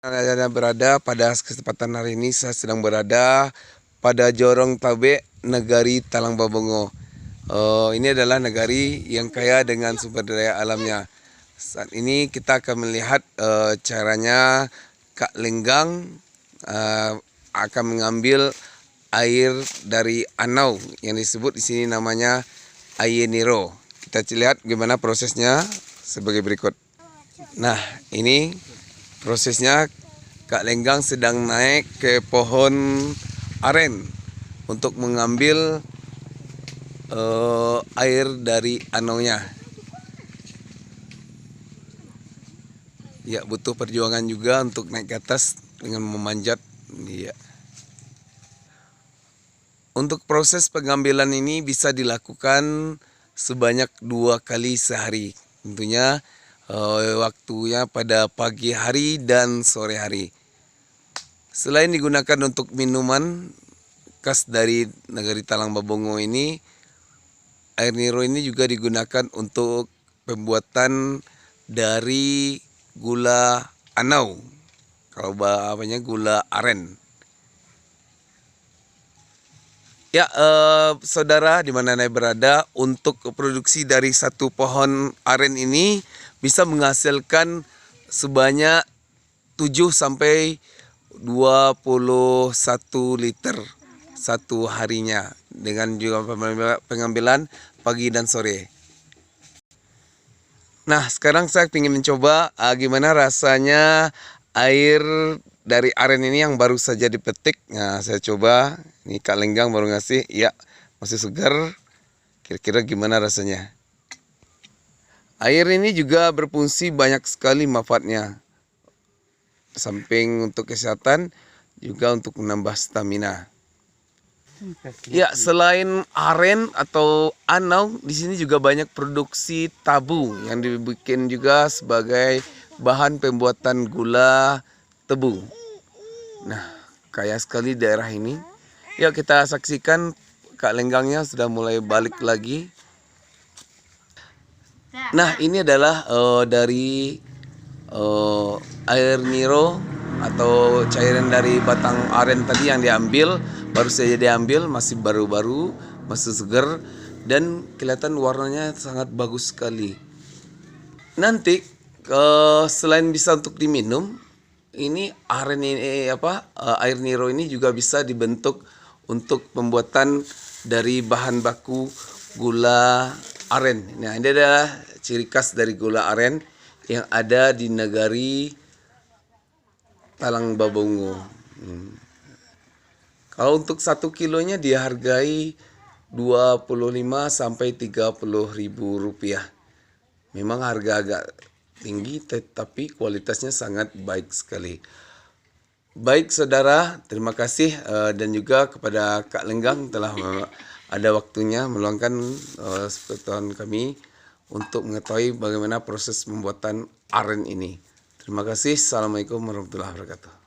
Anda berada pada kesempatan hari ini, saya sedang berada pada Jorong Tabe, Negari Talang Babongo. Ini adalah negari yang kaya dengan sumber daya alamnya. Saat ini kita akan melihat caranya Kak Lenggang akan mengambil air dari Anau yang disebut di sini namanya Air Niro. Kita lihat gimana prosesnya sebagai berikut. Nah, ini prosesnya. Kak Lenggang sedang naik ke pohon aren untuk mengambil air dari anaunya. Ya, butuh perjuangan juga untuk naik ke atas dengan memanjat. Ya. Untuk proses pengambilan ini bisa dilakukan sebanyak 2 kali sehari. Tentunya waktunya pada pagi hari dan sore hari. Selain digunakan untuk minuman khas dari Negari Talang Babongo ini, air Niro ini juga digunakan untuk pembuatan dari gula anau. Kalau bahasanya gula aren. Ya, saudara, di mana Anda berada, untuk produksi dari satu pohon aren ini bisa menghasilkan sebanyak 7 sampai 21 liter satu harinya dengan juga pengambilan pagi dan sore. Nah, sekarang saya ingin mencoba gimana rasanya air dari aren ini yang baru saja dipetik. Nah, saya coba. Ini Kak Lenggang baru ngasih. Ya, masih segar. Kira-kira gimana rasanya? Air ini juga berfungsi banyak sekali manfaatnya. Samping untuk kesehatan, juga untuk menambah stamina. Ya, selain aren atau anau, di sini juga banyak produksi tabu yang dibikin juga sebagai bahan pembuatan gula tebu. Nah, kaya sekali daerah ini. Ya, kita saksikan Kak Lenggangnya sudah mulai balik lagi. Nah, ini adalah dari air Niro atau cairan dari batang aren tadi yang diambil, baru saja diambil, masih baru-baru, masih segar dan kelihatan warnanya sangat bagus sekali. Nanti selain bisa untuk diminum, ini aren ini air Niro ini juga bisa dibentuk untuk pembuatan dari bahan baku gula aren. Nah, ini adalah ciri khas dari gula aren yang ada di Negari Talang Babongo. Kalau untuk 1 kilonya dihargai 25 sampai 30 ribu rupiah. Memang harga agak tinggi, tetapi kualitasnya sangat baik sekali. Baik saudara, terima kasih dan juga kepada Kak Lenggang telah ada waktunya meluangkan sepengetahuan kami untuk mengetahui bagaimana proses pembuatan aren ini. Terima kasih. Assalamualaikum warahmatullahi wabarakatuh.